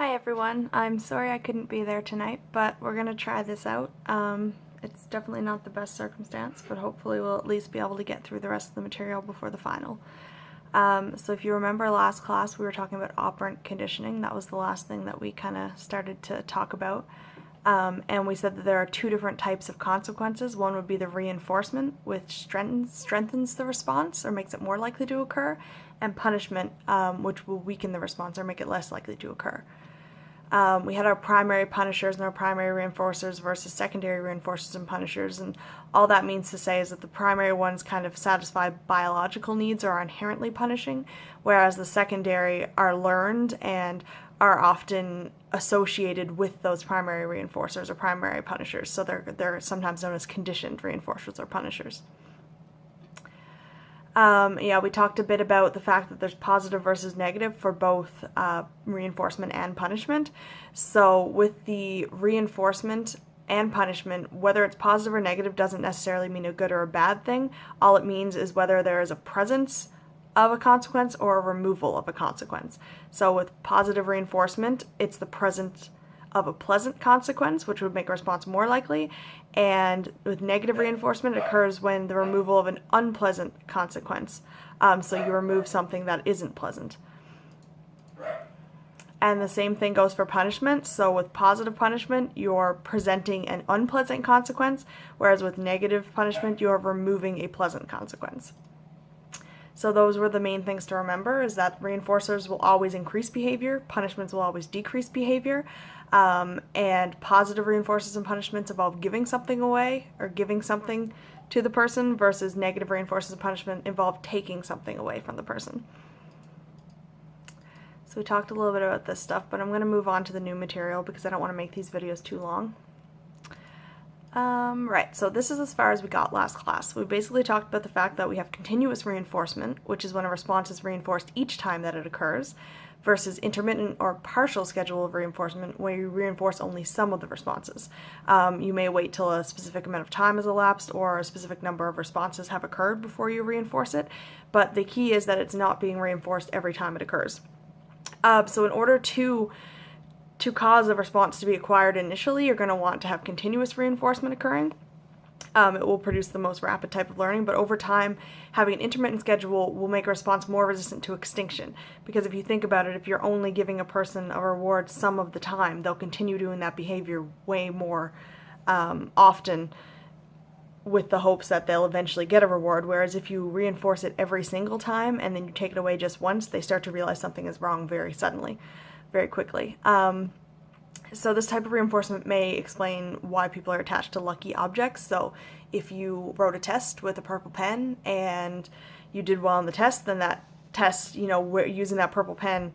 Hi everyone, I'm sorry I couldn't be there tonight, but we're going to try this out. It's definitely not the best circumstance, but hopefully we'll at least be able to get through the rest of the material before the final. So if you remember last class, we were talking about operant conditioning. That was the last thing that we kind of started to talk about. And we said that there are two different types of consequences. One would be the reinforcement, which strengthens the response or makes it more likely to occur, and punishment, which will weaken the response or make it less likely to occur. We had our primary punishers and our primary reinforcers versus secondary reinforcers and punishers, and all that means to say is that the primary ones kind of satisfy biological needs or are inherently punishing, whereas the secondary are learned and are often associated with those primary reinforcers or primary punishers, so they're sometimes known as conditioned reinforcers or punishers. We talked a bit about the fact that there's positive versus negative for both reinforcement and punishment. So with the reinforcement and punishment, whether it's positive or negative doesn't necessarily mean a good or a bad thing. All it means is whether there is a presence of a consequence or a removal of a consequence. So with positive reinforcement, it's the presence of a pleasant consequence, which would make a response more likely, and with negative reinforcement, it occurs when the removal of an unpleasant consequence. So you remove something that isn't pleasant. And the same thing goes for punishment. So with positive punishment, you're presenting an unpleasant consequence, whereas with negative punishment, you're removing a pleasant consequence. So those were the main things to remember, is that reinforcers will always increase behavior, punishments will always decrease behavior, and positive reinforcers and punishments involve giving something away or giving something to the person, versus negative reinforcers and punishment involve taking something away from the person. So we talked a little bit about this stuff, but I'm going to move on to the new material because I don't want to make these videos too long. Right, so this is as far as we got last class. We basically talked about the fact that we have continuous reinforcement, which is when a response is reinforced each time that it occurs, versus intermittent or partial schedule of reinforcement, where you reinforce only some of the responses. You may wait till a specific amount of time has elapsed or a specific number of responses have occurred before you reinforce it, but the key is that it's not being reinforced every time it occurs. So in order to cause a response to be acquired initially, you're going to want to have continuous reinforcement occurring. It will produce the most rapid type of learning, but over time, having an intermittent schedule will make a response more resistant to extinction. Because if you think about it, if you're only giving a person a reward some of the time, they'll continue doing that behavior way more often, with the hopes that they'll eventually get a reward, whereas if you reinforce it every single time and then you take it away just once, they start to realize something is wrong very suddenly, very quickly. So this type of reinforcement may explain why people are attached to lucky objects. So if you wrote a test with a purple pen and you did well on the test, then that test, using that purple pen,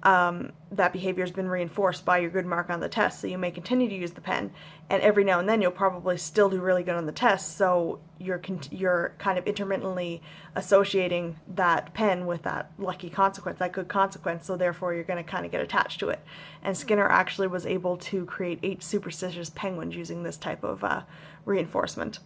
that behavior has been reinforced by your good mark on the test, so you may continue to use the pen, and every now and then you'll probably still do really good on the test, so you're kind of intermittently associating that pen with that lucky consequence, that good consequence, so therefore you're going to kind of get attached to it. And Skinner actually was able to create 8 superstitious penguins using this type of reinforcement,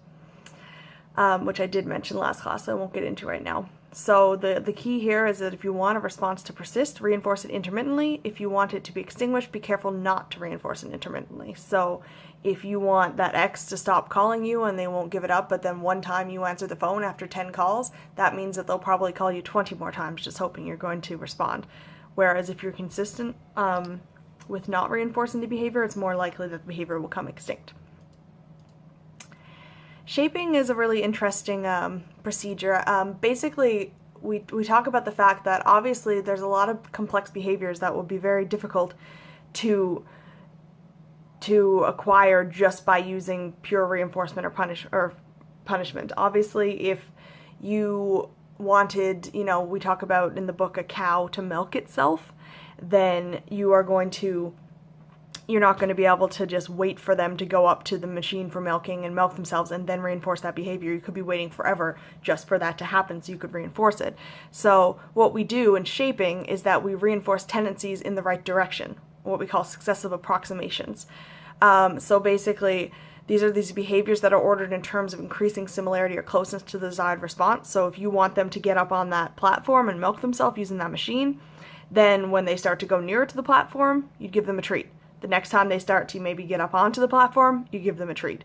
which I did mention last class, so I won't get into right now. So the key here is that if you want a response to persist, reinforce it intermittently. If you want it to be extinguished, be careful not to reinforce it intermittently. So if you want that X to stop calling you and they won't give it up, but then one time you answer the phone after 10 calls, that means that they'll probably call you 20 more times just hoping you're going to respond. Whereas if you're consistent with not reinforcing the behavior, it's more likely that the behavior will become extinct. Shaping is a really interesting procedure. Basically, we talk about the fact that obviously there's a lot of complex behaviors that will be very difficult to acquire just by using pure reinforcement or punishment. Obviously, if you wanted, we talk about in the book a cow to milk itself, then you're not going to be able to just wait for them to go up to the machine for milking and milk themselves and then reinforce that behavior. You could be waiting forever just for that to happen so you could reinforce it. So what we do in shaping is that we reinforce tendencies in the right direction, what we call successive approximations. So basically, these are these behaviors that are ordered in terms of increasing similarity or closeness to the desired response. So if you want them to get up on that platform and milk themselves using that machine, Then when they start to go nearer to the platform, you give them a treat. The next time they start to maybe get up onto the platform, you give them a treat.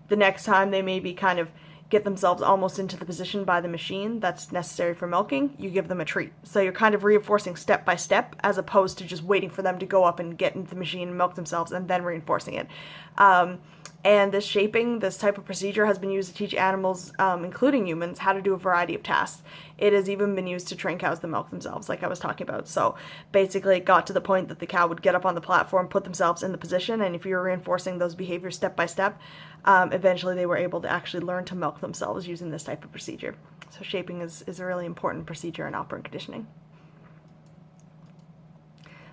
The next time they maybe kind of get themselves almost into the position by the machine that's necessary for milking, you give them a treat. So you're kind of reinforcing step by step as opposed to just waiting for them to go up and get into the machine and milk themselves and then reinforcing it. And this shaping, this type of procedure has been used to teach animals, including humans, how to do a variety of tasks. It has even been used to train cows to milk themselves, like I was talking about. So basically it got to the point that the cow would get up on the platform, put themselves in the position, and if you were reinforcing those behaviors step by step, eventually they were able to actually learn to milk themselves using this type of procedure. So shaping is a really important procedure in operant conditioning.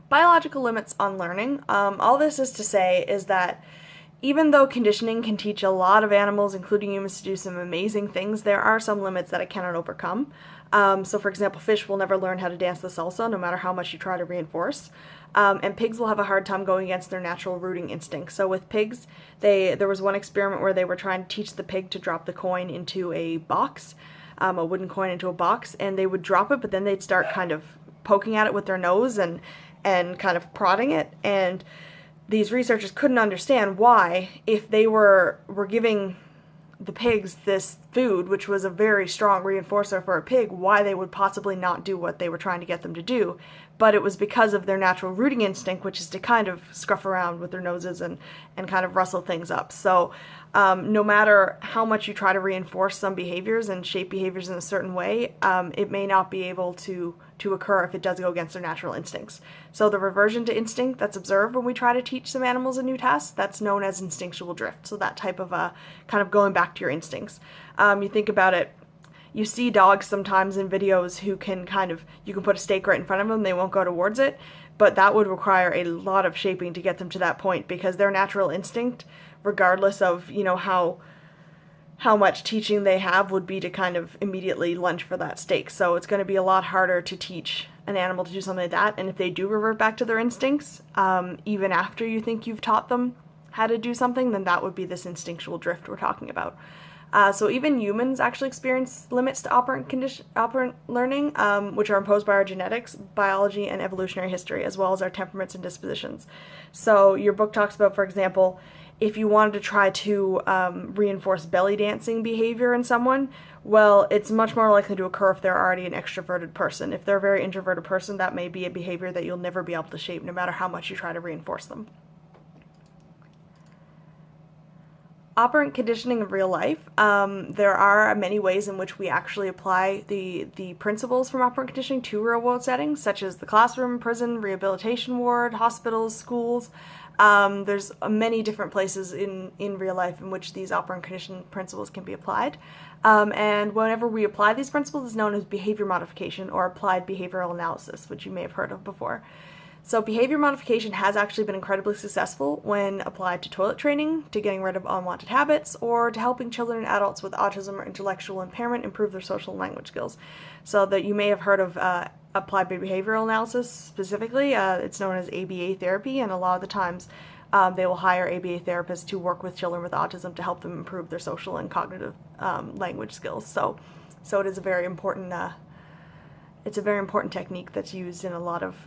Biological limits on learning. All this is to say is that even though conditioning can teach a lot of animals, including humans, to do some amazing things, there are some limits that it cannot overcome. So for example, fish will never learn how to dance the salsa, no matter how much you try to reinforce. And pigs will have a hard time going against their natural rooting instinct. So with pigs, there was one experiment where they were trying to teach the pig to drop the coin into a box, a wooden coin into a box, and they would drop it, but then they'd start kind of poking at it with their nose and kind of prodding it. And these researchers couldn't understand why, if they were giving the pigs this food, which was a very strong reinforcer for a pig, why they would possibly not do what they were trying to get them to do. But it was because of their natural rooting instinct, which is to kind of scruff around with their noses and kind of rustle things up. So no matter how much you try to reinforce some behaviors and shape behaviors in a certain way, it may not be able to occur if it does go against their natural instincts. So the reversion to instinct that's observed when we try to teach some animals a new task, that's known as instinctual drift. So that type of kind of going back to your instincts. You think about it, you see dogs sometimes in videos who can you can put a steak right in front of them, they won't go towards it, but that would require a lot of shaping to get them to that point, because their natural instinct, regardless of, how much teaching they have, would be to kind of immediately lunge for that steak. So it's going to be a lot harder to teach an animal to do something like that. And if they do revert back to their instincts, even after you think you've taught them how to do something, then that would be this instinctual drift we're talking about. So even humans actually experience limits to operant learning, which are imposed by our genetics, biology, and evolutionary history, as well as our temperaments and dispositions. So your book talks about, for example, if you wanted to try to reinforce belly dancing behavior in someone, well, it's much more likely to occur if they're already an extroverted person. If they're a very introverted person, that may be a behavior that you'll never be able to shape, no matter how much you try to reinforce them. Operant conditioning in real life. There are many ways in which we actually apply the principles from operant conditioning to real world settings, such as the classroom, prison, rehabilitation ward, hospitals, schools. There's many different places in real life in which these operant conditioning principles can be applied. And whenever we apply these principles, it's known as behavior modification or applied behavioral analysis, which you may have heard of before. So behavior modification has actually been incredibly successful when applied to toilet training, to getting rid of unwanted habits, or to helping children and adults with autism or intellectual impairment improve their social and language skills. So that you may have heard of applied behavioral analysis specifically. It's known as ABA therapy, and a lot of the times they will hire ABA therapists to work with children with autism to help them improve their social and cognitive language skills. So it is a very important technique that's used in a lot of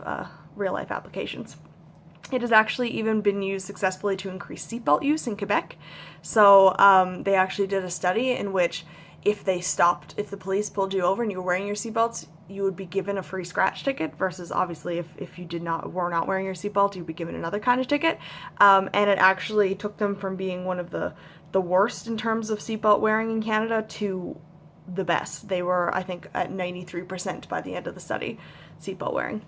real-life applications. It has actually even been used successfully to increase seatbelt use in Quebec. So they actually did a study in which if the police pulled you over and you were wearing your seatbelts, you would be given a free scratch ticket, versus obviously if you were not wearing your seatbelt, you'd be given another kind of ticket. And it actually took them from being one of the worst in terms of seatbelt wearing in Canada to the best. They were, I think, at 93% by the end of the study, seatbelt wearing.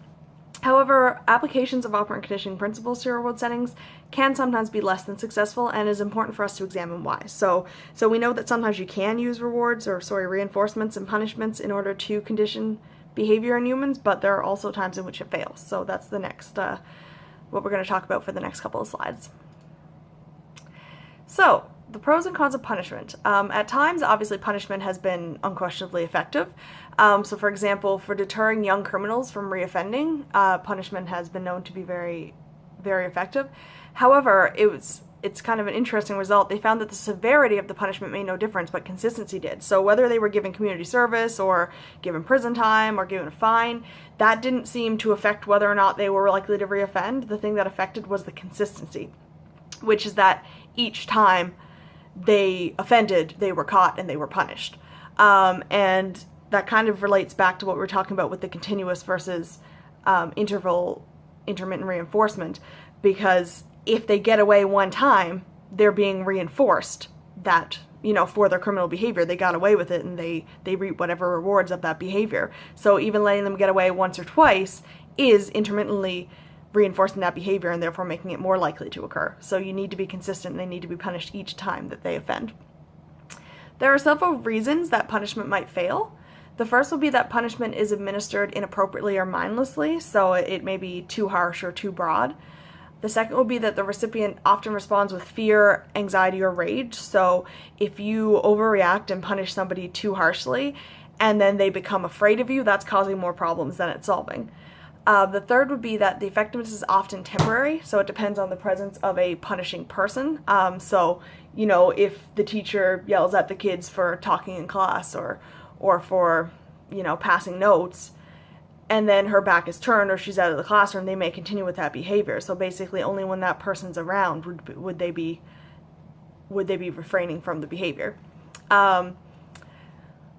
However, applications of operant conditioning principles to real-world settings can sometimes be less than successful, and it is important for us to examine why. So we know that sometimes you can use reinforcements and punishments in order to condition behavior in humans, but there are also times in which it fails. So that's the next, what we're going to talk about for the next couple of slides. So, the pros and cons of punishment. At times, obviously, punishment has been unquestionably effective. So, for example, for deterring young criminals from reoffending, punishment has been known to be very, very effective. However, it's kind of an interesting result. They found that the severity of the punishment made no difference, but consistency did. So whether they were given community service or given prison time or given a fine, that didn't seem to affect whether or not they were likely to reoffend. The thing that affected was the consistency, which is that each time they offended, they were caught and they were punished. And that kind of relates back to what we were talking about with the continuous versus intermittent reinforcement, because if they get away one time, they're being reinforced that, for their criminal behavior, they got away with it and they reap whatever rewards of that behavior. So even letting them get away once or twice is intermittently reinforcing that behavior and therefore making it more likely to occur. So you need to be consistent and they need to be punished each time that they offend. There are several reasons that punishment might fail. The first will be that punishment is administered inappropriately or mindlessly, so it may be too harsh or too broad. The second will be that the recipient often responds with fear, anxiety, or rage. So if you overreact and punish somebody too harshly and then they become afraid of you, that's causing more problems than it's solving. The third would be that the effectiveness is often temporary, so it depends on the presence of a punishing person. So, if the teacher yells at the kids for talking in class or for, passing notes, and then her back is turned or she's out of the classroom, they may continue with that behavior. So basically only when that person's around would they be refraining from the behavior.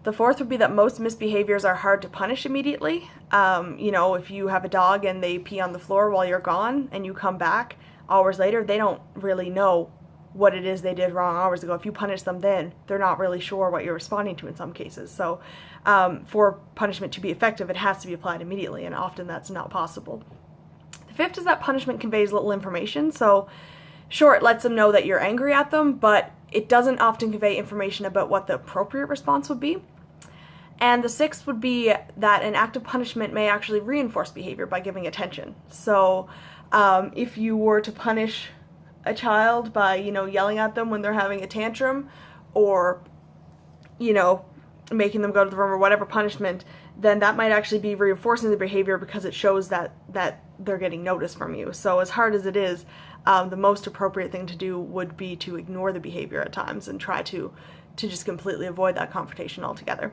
The fourth would be that most misbehaviors are hard to punish immediately. If you have a dog and they pee on the floor while you're gone and you come back hours later, they don't really know what it is they did wrong hours ago. If you punish them then, they're not really sure what you're responding to in some cases. So for punishment to be effective, it has to be applied immediately, and often that's not possible. The fifth is that punishment conveys little information. So sure, it lets them know that you're angry at them, but it doesn't often convey information about what the appropriate response would be. And the sixth would be that an act of punishment may actually reinforce behavior by giving attention. So if you were to punish a child by, yelling at them when they're having a tantrum or, making them go to the room or whatever punishment, then that might actually be reinforcing the behavior because it shows that they're getting notice from you. So as hard as it is, the most appropriate thing to do would be to ignore the behavior at times and try to just completely avoid that confrontation altogether.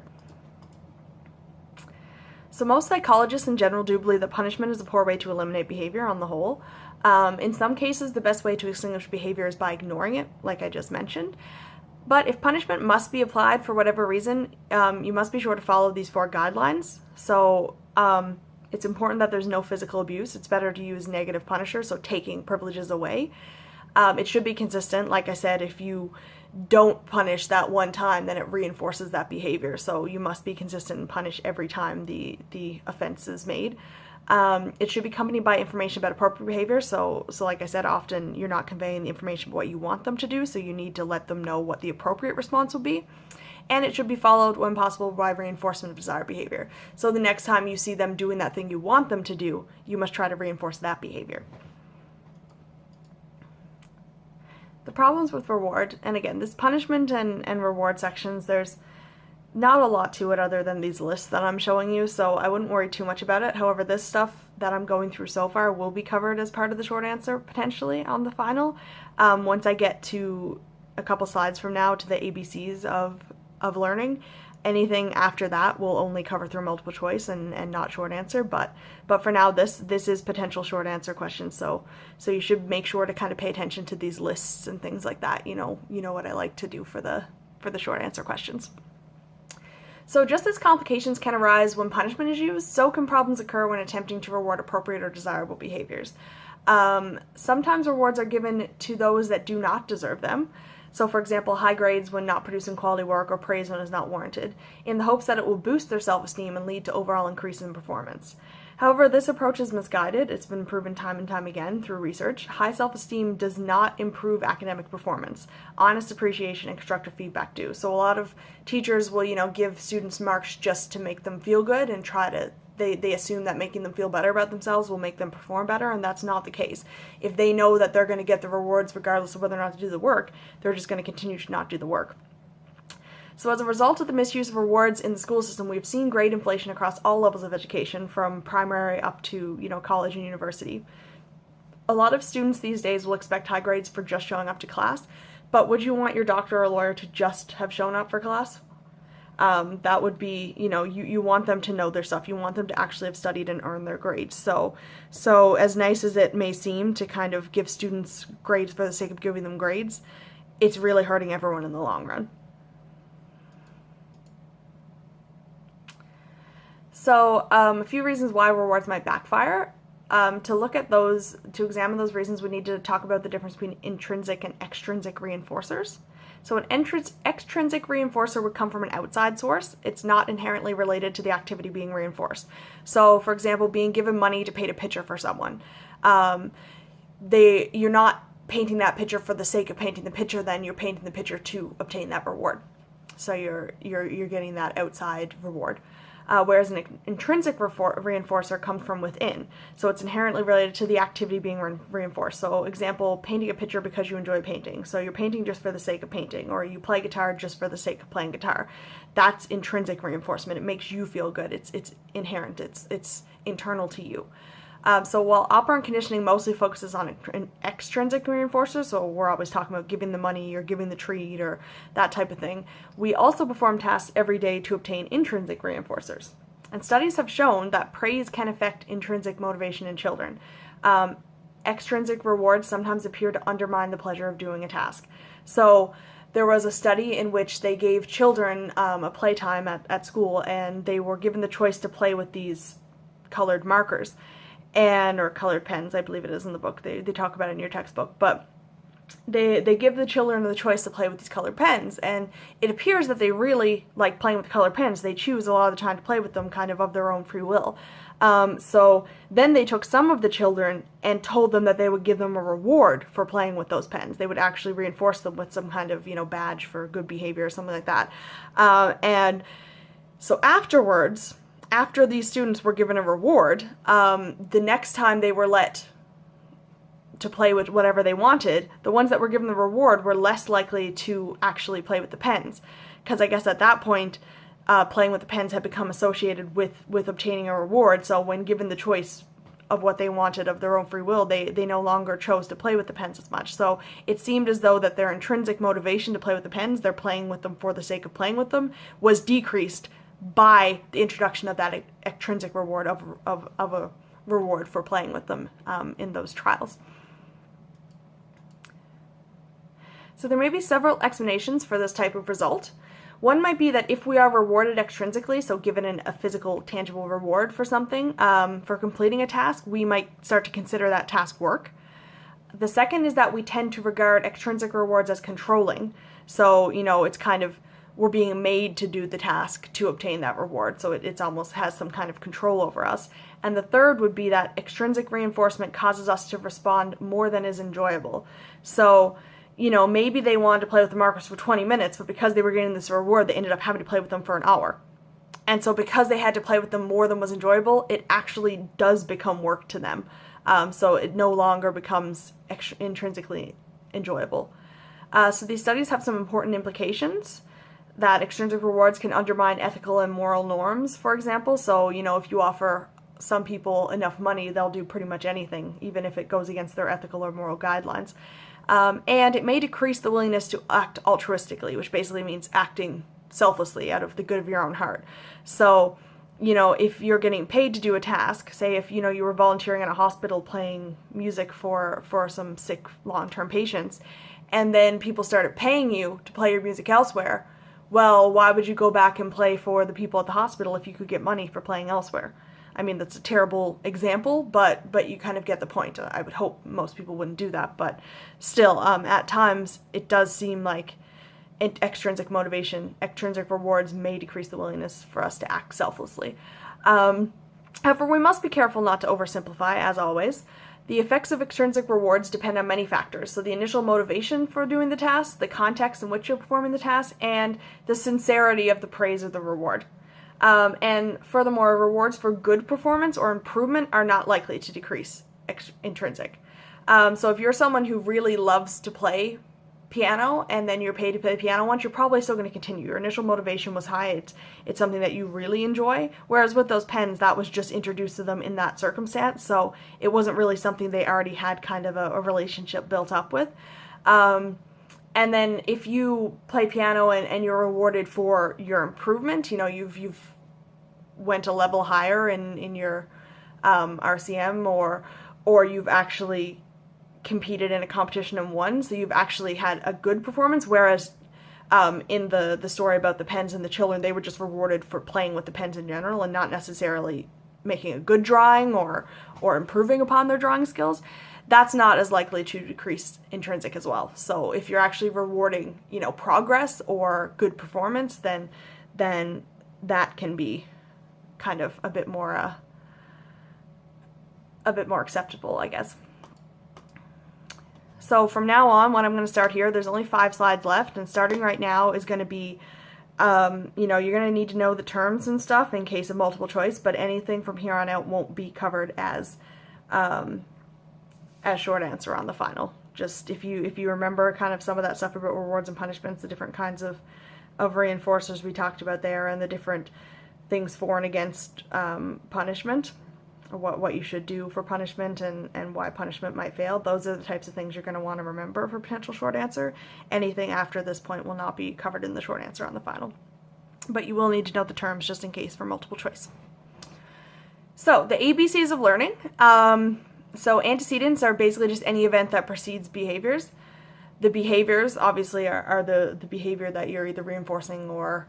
So most psychologists in general do believe that punishment is a poor way to eliminate behavior on the whole. In some cases, the best way to extinguish behavior is by ignoring it, like I just mentioned. But if punishment must be applied for whatever reason, you must be sure to follow these 4 guidelines. So it's important that there's no physical abuse. It's better to use negative punisher, so taking privileges away. It should be consistent. Like I said, if you don't punish that one time, then it reinforces that behavior. So you must be consistent and punish every time the offense is made. It should be accompanied by information about appropriate behavior. So like I said, often you're not conveying the information about what you want them to do, so you need to let them know what the appropriate response will be. And it should be followed, when possible, by reinforcement of desired behavior. So the next time you see them doing that thing you want them to do, you must try to reinforce that behavior. The problems with reward, and again, this punishment and reward sections, there's not a lot to it other than these lists that I'm showing you, so I wouldn't worry too much about it. However, this stuff that I'm going through so far will be covered as part of the short answer, potentially, on the final. Once I get to a couple slides from now to the ABCs of learning, anything after that we'll only cover through multiple choice and not short answer, but for now this is potential short answer questions, so you should make sure to kind of pay attention to these lists and things like that. You know what I like to do for the short answer questions. So just as complications can arise when punishment is used, so can problems occur when attempting to reward appropriate or desirable behaviors. Sometimes rewards are given to those that do not deserve them. So for example, high grades when not producing quality work or praise when is not warranted, in the hopes that it will boost their self-esteem and lead to overall increase in performance. However, this approach is misguided. It's been proven time and time again through research. High self-esteem does not improve academic performance. Honest appreciation and constructive feedback do. So a lot of teachers will, give students marks just to make them feel good and they assume that making them feel better about themselves will make them perform better, and that's not the case. If they know that they're going to get the rewards regardless of whether or not to do the work, they're just going to continue to not do the work. So as a result of the misuse of rewards in the school system, we've seen grade inflation across all levels of education, from primary up to, college and university. a lot of students these days will expect high grades for just showing up to class, but would you want your doctor or lawyer to just have shown up for class? That would be, you want them to know their stuff. You want them to actually have studied and earned their grades. So as nice as it may seem to kind of give students grades for the sake of giving them grades, it's really hurting everyone in the long run. So a few reasons why rewards might backfire. To examine those reasons, we need to talk about the difference between intrinsic and extrinsic reinforcers. So an extrinsic reinforcer would come from an outside source. It's not inherently related to the activity being reinforced. So, for example, being given money to paint a picture for someone. You're not painting that picture for the sake of painting the picture, then you're painting the picture to obtain that reward. So you're getting that outside reward. Whereas an intrinsic reinforcer comes from within. So it's inherently related to the activity being reinforced. So example, painting a picture because you enjoy painting. So you're painting just for the sake of painting, or you play guitar just for the sake of playing guitar. That's intrinsic reinforcement. It makes you feel good. It's inherent. It's internal to you. So while operant conditioning mostly focuses on an extrinsic reinforcer, so we're always talking about giving the money or giving the treat or that type of thing, we also perform tasks every day to obtain intrinsic reinforcers. And studies have shown that praise can affect intrinsic motivation in children. Extrinsic rewards sometimes appear to undermine the pleasure of doing a task. So there was a study in which they gave children a playtime at school, and they were given the choice to play with these colored markers. Or colored pens, I believe it is in the book. They talk about it in your textbook. But they give the children the choice to play with these colored pens, and it appears that they really like playing with colored pens. They choose a lot of the time to play with them kind of their own free will. So then they took some of the children and told them that they would give them a reward for playing with those pens. They would actually reinforce them with some kind of, badge for good behavior or something like that. And so afterwards, after these students were given a reward, the next time they were let to play with whatever they wanted, the ones that were given the reward were less likely to actually play with the pens. Because I guess at that point, playing with the pens had become associated with obtaining a reward. So when given the choice of what they wanted of their own free will, they no longer chose to play with the pens as much. So it seemed as though that their intrinsic motivation to play with the pens, they're playing with them for the sake of playing with them, was decreased by the introduction of that extrinsic reward of a reward for playing with them in those trials. So there may be several explanations for this type of result. One might be that if we are rewarded extrinsically, so given a physical, tangible reward for something, for completing a task, we might start to consider that task work. The second is that we tend to regard extrinsic rewards as controlling. So, it's kind of, we're being made to do the task to obtain that reward, so it's almost has some kind of control over us. And the third would be that extrinsic reinforcement causes us to respond more than is enjoyable. So, maybe they wanted to play with the markers for 20 minutes, but because they were getting this reward, they ended up having to play with them for an hour. And so because they had to play with them more than was enjoyable, it actually does become work to them. So it no longer becomes intrinsically enjoyable. So these studies have some important implications. That extrinsic rewards can undermine ethical and moral norms, for example. So, if you offer some people enough money, they'll do pretty much anything, even if it goes against their ethical or moral guidelines. And it may decrease the willingness to act altruistically, which basically means acting selflessly out of the good of your own heart. So, if you're getting paid to do a task, say if, you were volunteering in a hospital playing music for some sick long-term patients, and then people started paying you to play your music elsewhere, well, why would you go back and play for the people at the hospital if you could get money for playing elsewhere? I mean, that's a terrible example, but you kind of get the point. I would hope most people wouldn't do that, but still, at times, it does seem like extrinsic motivation, extrinsic rewards may decrease the willingness for us to act selflessly. However, we must be careful not to oversimplify, as always. The effects of extrinsic rewards depend on many factors. So the initial motivation for doing the task, the context in which you're performing the task, and the sincerity of the praise or the reward. And furthermore, rewards for good performance or improvement are not likely to decrease intrinsic. So if you're someone who really loves to play piano and then you're paid to play the piano once, you're probably still going to continue. Your initial motivation was high. It's something that you really enjoy. Whereas with those pens, that was just introduced to them in that circumstance. So it wasn't really something they already had kind of a relationship built up with. And then if you play piano and you're rewarded for your improvement, you know, you've went a level higher in your RCM, or you've actually competed in a competition and won, so you've actually had a good performance. Whereas in the story about the pens and the children, they were just rewarded for playing with the pens in general and not necessarily making a good drawing or improving upon their drawing skills. That's not as likely to decrease intrinsic as well. So if you're actually rewarding, you know, progress or good performance, then that can be kind of a bit more acceptable, I guess. So from now on, what I'm going to start here, there's only 5 slides left, and starting right now is going to be, you know, you're going to need to know the terms and stuff in case of multiple choice, but anything from here on out won't be covered as short answer on the final. Just if you remember kind of some of that stuff about rewards and punishments, the different kinds of reinforcers we talked about there, and the different things for and against punishment, or what you should do for punishment and why punishment might fail. Those are the types of things you're going to want to remember for potential short answer. Anything after this point will not be covered in the short answer on the final. But you will need to know the terms just in case for multiple choice. So the ABCs of learning. So antecedents are basically just any event that precedes behaviors. The behaviors obviously are the behavior that you're either reinforcing or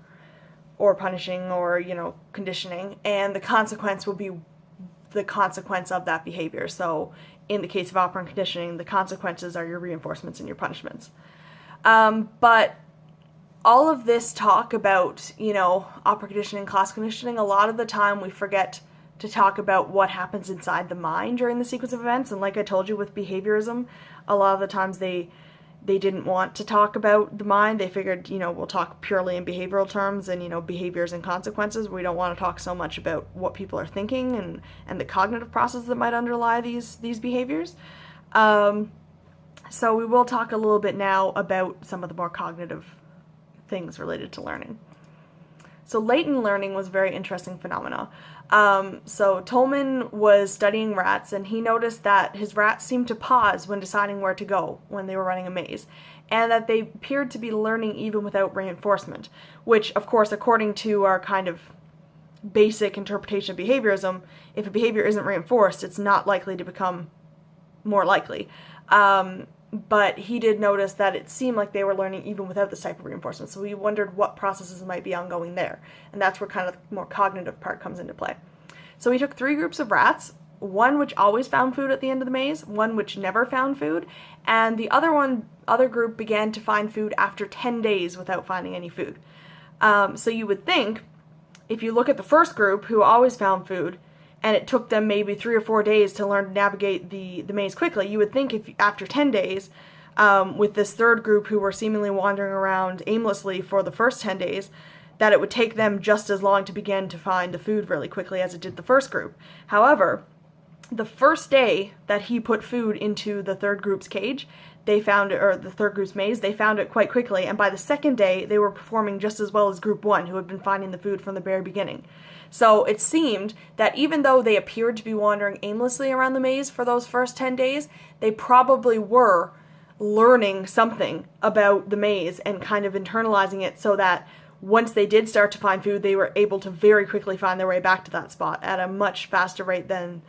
punishing or, you know, conditioning, and the consequence will be the consequence of that behavior. So in the case of operant conditioning, the consequences are your reinforcements and your punishments. But all of this talk about, you know, operant conditioning, class conditioning, a lot of the time we forget to talk about what happens inside the mind during the sequence of events. And like I told you with behaviorism, a lot of the times they didn't want to talk about the mind. They figured, you know, we'll talk purely in behavioral terms and, you know, behaviors and consequences. We don't want to talk so much about what people are thinking and the cognitive process that might underlie these behaviors. So we will talk a little bit now about some of the more cognitive things related to learning. So latent learning was a very interesting phenomena. So Tolman was studying rats, and he noticed that his rats seemed to pause when deciding where to go when they were running a maze, and that they appeared to be learning even without reinforcement, which, of course, according to our kind of basic interpretation of behaviorism, if a behavior isn't reinforced, it's not likely to become more likely. But he did notice that it seemed like they were learning even without this type of reinforcement. So we wondered what processes might be ongoing there. And that's where kind of the more cognitive part comes into play. So we took 3 groups of rats, one which always found food at the end of the maze, one which never found food, and the other group began to find food after 10 days without finding any food. So you would think, if you look at the first group who always found food, and it took them maybe 3 or 4 days to learn to navigate the maze quickly, you would think if after 10 days, with this third group who were seemingly wandering around aimlessly for the first 10 days, that it would take them just as long to begin to find the food really quickly as it did the first group. However, the first day that he put food into the third group's cage, they found it, or the third group's maze, they found it quite quickly, and by the second day, they were performing just as well as group 1, who had been finding the food from the very beginning. So it seemed that even though they appeared to be wandering aimlessly around the maze for those first 10 days, they probably were learning something about the maze and kind of internalizing it so that once they did start to find food, they were able to very quickly find their way back to that spot at a much faster rate than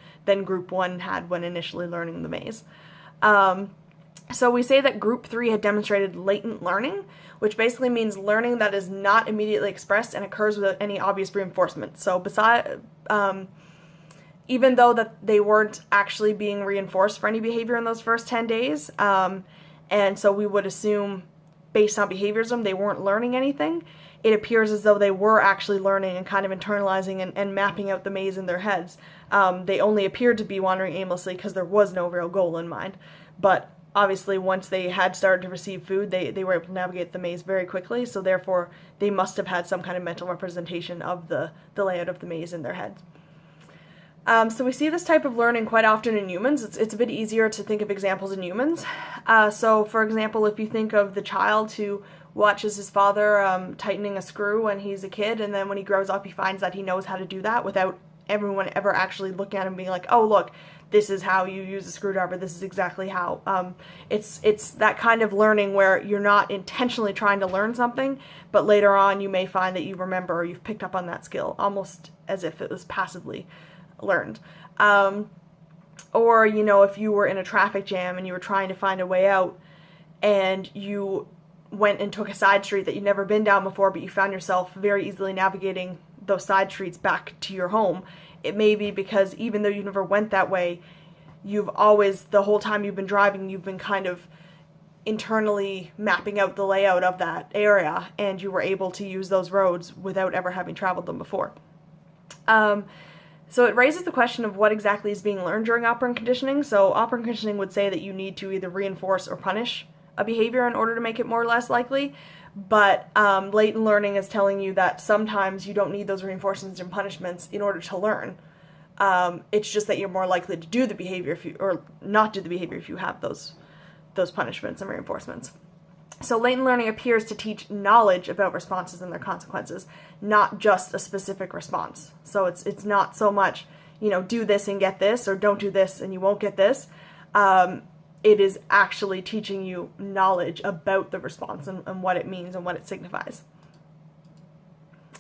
group 1 had when initially learning the maze. So we say that group 3 had demonstrated latent learning, which basically means learning that is not immediately expressed and occurs without any obvious reinforcement. So even though that they weren't actually being reinforced for any behavior in those first 10 days, and so we would assume based on behaviorism they weren't learning anything, it appears as though they were actually learning and kind of internalizing and mapping out the maze in their heads. They only appeared to be wandering aimlessly because there was no real goal in mind. But obviously, once they had started to receive food, they were able to navigate the maze very quickly, so therefore they must have had some kind of mental representation of the layout of the maze in their heads. So we see this type of learning quite often in humans. It's a bit easier to think of examples in humans. So for example, if you think of the child who watches his father tightening a screw when he's a kid, and then when he grows up he finds that he knows how to do that without everyone ever actually looking at him being like, oh look, this is how you use a screwdriver, this is exactly how. It's that kind of learning where you're not intentionally trying to learn something, but later on you may find that you remember or you've picked up on that skill, almost as if it was passively learned. Or, you know, if you were in a traffic jam and you were trying to find a way out and you went and took a side street that you'd never been down before, but you found yourself very easily navigating those side streets back to your home, it may be because even though you never went that way, you've always, the whole time you've been driving, you've been kind of internally mapping out the layout of that area, and you were able to use those roads without ever having traveled them before. So it raises the question of what exactly is being learned during operant conditioning. So operant conditioning would say that you need to either reinforce or punish a behavior in order to make it more or less likely, but latent learning is telling you that sometimes you don't need those reinforcements and punishments in order to learn. It's just that you're more likely to do the behavior or not do the behavior if you have those punishments and reinforcements. So latent learning appears to teach knowledge about responses and their consequences, not just a specific response. So it's not so much, you know, do this and get this, or don't do this and you won't get this. It is actually teaching you knowledge about the response and what it means and what it signifies.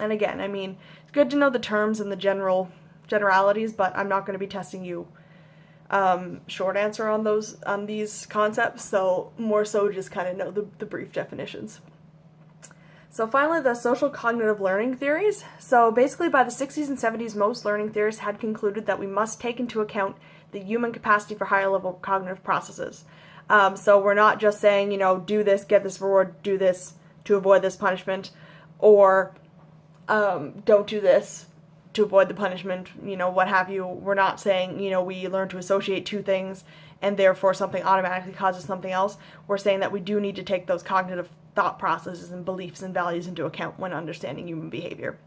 And again, I mean, it's good to know the terms and the generalities, but I'm not going to be testing you short answer on these concepts, so more so just kind of know the brief definitions. So finally, the social cognitive learning theories. So basically by the 60s and 70s, most learning theorists had concluded that we must take into account the human capacity for higher level cognitive processes. So we're not just saying, you know, do this, get this reward, do this to avoid this punishment, or don't do this to avoid the punishment, you know, what have you. We're not saying, you know, we learn to associate two things and therefore something automatically causes something else. We're saying that we do need to take those cognitive thought processes and beliefs and values into account when understanding human behavior.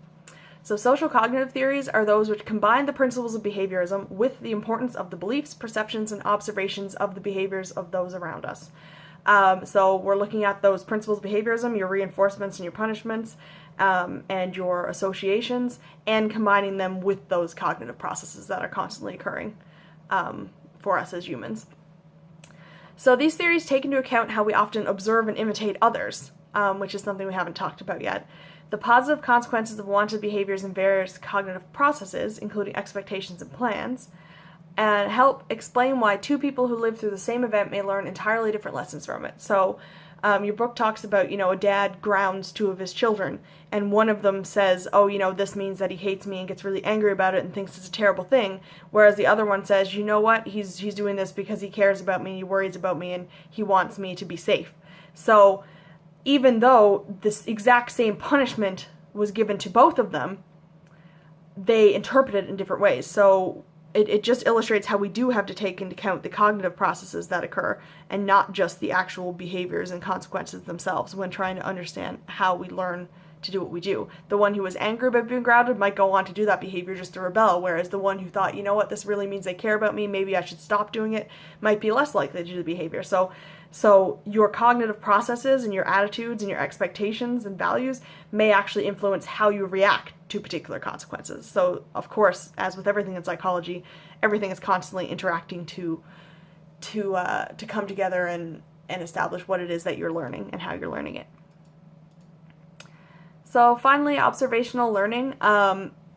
So social cognitive theories are those which combine the principles of behaviorism with the importance of the beliefs, perceptions, and observations of the behaviors of those around us. So we're looking at those principles of behaviorism, your reinforcements and your punishments, and your associations, and combining them with those cognitive processes that are constantly occurring for us as humans. So these theories take into account how we often observe and imitate others, which is something we haven't talked about yet. The positive consequences of wanted behaviors in various cognitive processes, including expectations and plans, and help explain why two people who live through the same event may learn entirely different lessons from it. So your book talks about, you know, a dad grounds two of his children, and one of them says, oh, you know, this means that he hates me and gets really angry about it and thinks it's a terrible thing, whereas the other one says, you know what, he's doing this because he cares about me, he worries about me, and he wants me to be safe. So even though this exact same punishment was given to both of them, they interpret it in different ways. So it just illustrates how we do have to take into account the cognitive processes that occur and not just the actual behaviors and consequences themselves when trying to understand how we learn to do what we do. The one who was angry about being grounded might go on to do that behavior just to rebel, whereas the one who thought, you know what, this really means they care about me, maybe I should stop doing it, might be less likely to do the behavior. So your cognitive processes and your attitudes and your expectations and values may actually influence how you react to particular consequences. So, of course, as with everything in psychology, everything is constantly interacting to come together and establish what it is that you're learning and how you're learning it. So finally, observational learning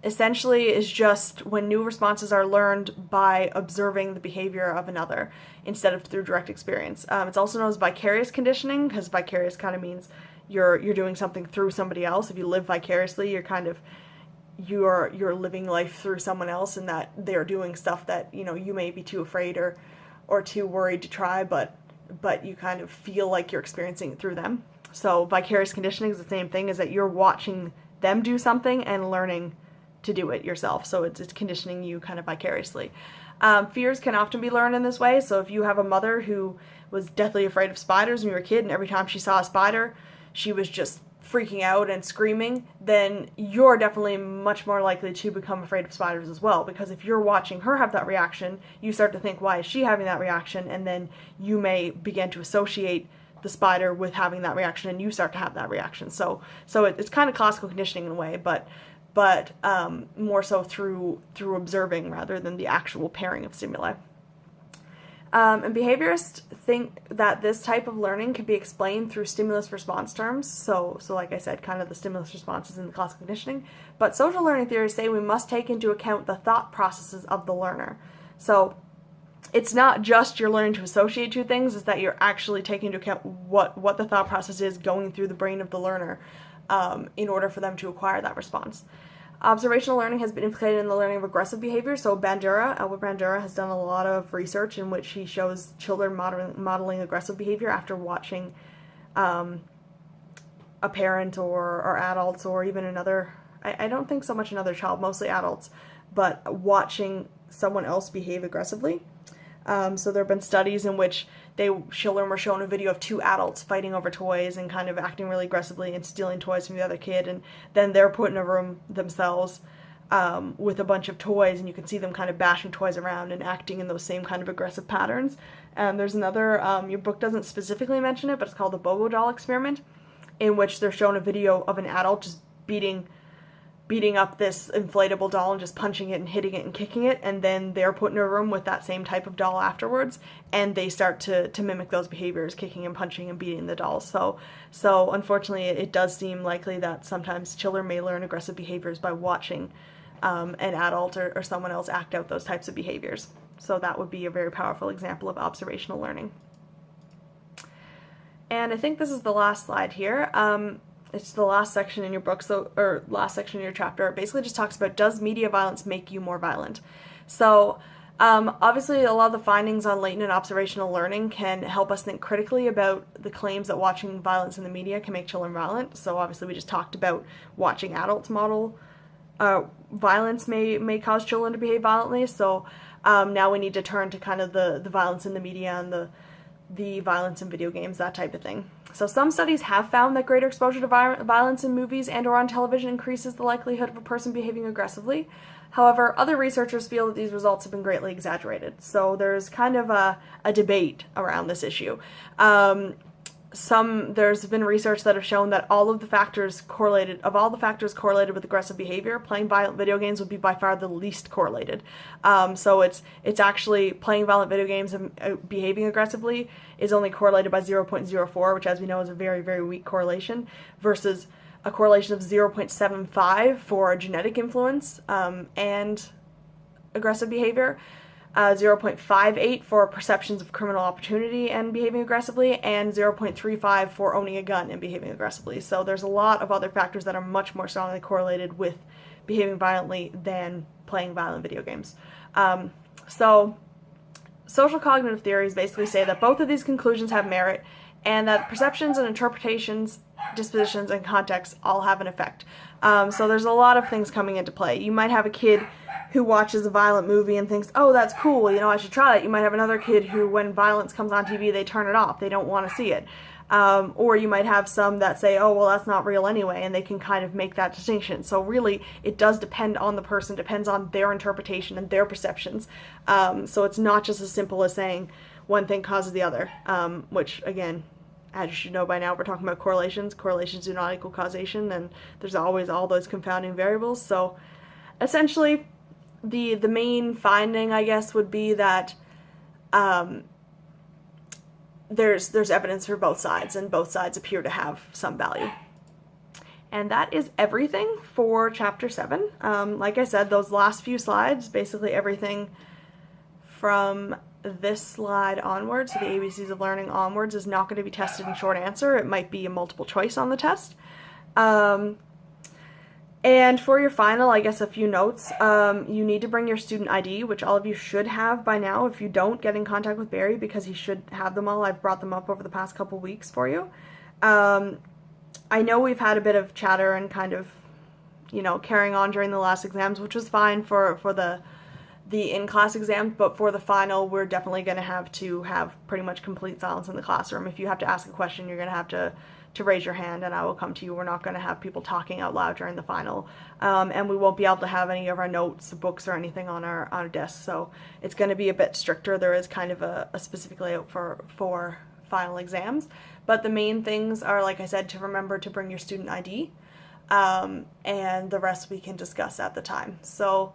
essentially is just when new responses are learned by observing the behavior of another instead of through direct experience. It's also known as vicarious conditioning, because vicarious kind of means you're doing something through somebody else. If you live vicariously, you're living life through someone else, and that they're doing stuff that, you know, you may be too afraid or too worried to try, but you kind of feel like you're experiencing it through them. So vicarious conditioning is the same thing, is that you're watching them do something and learning to do it yourself. So it's conditioning you kind of vicariously. Fears can often be learned in this way. So if you have a mother who was deathly afraid of spiders when you were a kid, and every time she saw a spider, she was just freaking out and screaming, then you're definitely much more likely to become afraid of spiders as well. Because if you're watching her have that reaction, you start to think, why is she having that reaction? And then you may begin to associate the spider with having that reaction, and you start to have that reaction. So it's kind of classical conditioning in a way, but more so through observing rather than the actual pairing of stimuli. And behaviorists think that this type of learning can be explained through stimulus-response terms. So like I said, kind of the stimulus responses in the classical conditioning. But social learning theories say we must take into account the thought processes of the learner. So it's not just you're learning to associate two things, it's that you're actually taking into account what the thought process is going through the brain of the learner in order for them to acquire that response. Observational learning has been implicated in the learning of aggressive behavior. So Albert Bandura has done a lot of research in which he shows children modeling aggressive behavior after watching a parent or adults or even another, I don't think so much another child, mostly adults, but watching someone else behave aggressively. So there have been studies in which children were shown a video of two adults fighting over toys and kind of acting really aggressively and stealing toys from the other kid, and then they're put in a room themselves with a bunch of toys, and you can see them kind of bashing toys around and acting in those same kind of aggressive patterns. And there's another, your book doesn't specifically mention it, but it's called the Bogo doll experiment, in which they're shown a video of an adult just beating up this inflatable doll and just punching it and hitting it and kicking it, and then they're put in a room with that same type of doll afterwards, and they start to mimic those behaviors, kicking and punching and beating the doll. So unfortunately it does seem likely that sometimes children may learn aggressive behaviors by watching an adult or someone else act out those types of behaviors. So that would be a very powerful example of observational learning. And I think this is the last slide here. It's the last section in your book, or last section in your chapter. It basically just talks about, does media violence make you more violent? So obviously a lot of the findings on latent and observational learning can help us think critically about the claims that watching violence in the media can make children violent. So obviously we just talked about watching adults model violence may cause children to behave violently. So now we need to turn to kind of the violence in the media and the violence in video games, that type of thing. So some studies have found that greater exposure to violence in movies and or on television increases the likelihood of a person behaving aggressively. However, other researchers feel that these results have been greatly exaggerated. So there's kind of a debate around this issue. There's been research that have shown that all the factors correlated with aggressive behavior, playing violent video games would be by far the least correlated. So it's actually playing violent video games and behaving aggressively is only correlated by 0.04, which as we know is a very, very weak correlation, versus a correlation of 0.75 for genetic influence and aggressive behavior. 0.58 for perceptions of criminal opportunity and behaving aggressively, and 0.35 for owning a gun and behaving aggressively. So there's a lot of other factors that are much more strongly correlated with behaving violently than playing violent video games. So social cognitive theories basically say that both of these conclusions have merit, and that perceptions and interpretations, dispositions, and contexts all have an effect. So there's a lot of things coming into play. You might have a kid who watches a violent movie and thinks, oh, that's cool, I should try it. You might have another kid who, when violence comes on TV, they turn it off. They don't want to see it. Or you might have some that say, oh, well, that's not real anyway, and they can kind of make that distinction. So really, it does depend on the person, depends on their interpretation and their perceptions. So it's not just as simple as saying one thing causes the other, which, again, as you should know by now, we're talking about correlations. Correlations do not equal causation, and there's always all those confounding variables. So essentially, the main finding, I guess, would be that there's evidence for both sides, and both sides appear to have some value. And that is everything for Chapter 7. Like I said, those last few slides, basically everything from this slide onwards, so the ABCs of learning onwards, is not going to be tested in short answer. It might be a multiple choice on the test. And for your final, I guess a few notes. You need to bring your student ID, which all of you should have by now. If you don't, get in contact with Barry because he should have them all. I've brought them up over the past couple weeks for you. I know we've had a bit of chatter and kind of, carrying on during the last exams, which was fine for the in-class exams, but for the final, we're definitely going to have pretty much complete silence in the classroom. If you have to ask a question, you're going to have to raise your hand and I will come to you. We're not going to have people talking out loud during the final. And we won't be able to have any of our notes, books, or anything on our desk. So it's going to be a bit stricter. There is kind of a specific layout for final exams. But the main things are, like I said, to remember to bring your student ID. And the rest we can discuss at the time. So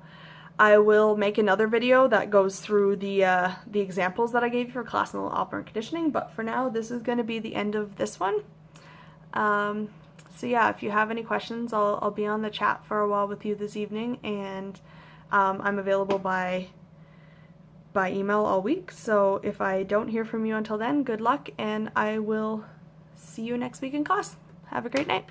I will make another video that goes through the examples that I gave you for classical operant conditioning, but for now this is going to be the end of this one. So yeah, if you have any questions, I'll be on the chat for a while with you this evening, and I'm available by email all week. So if I don't hear from you until then, good luck, and I will see you next week in class. Have a great night.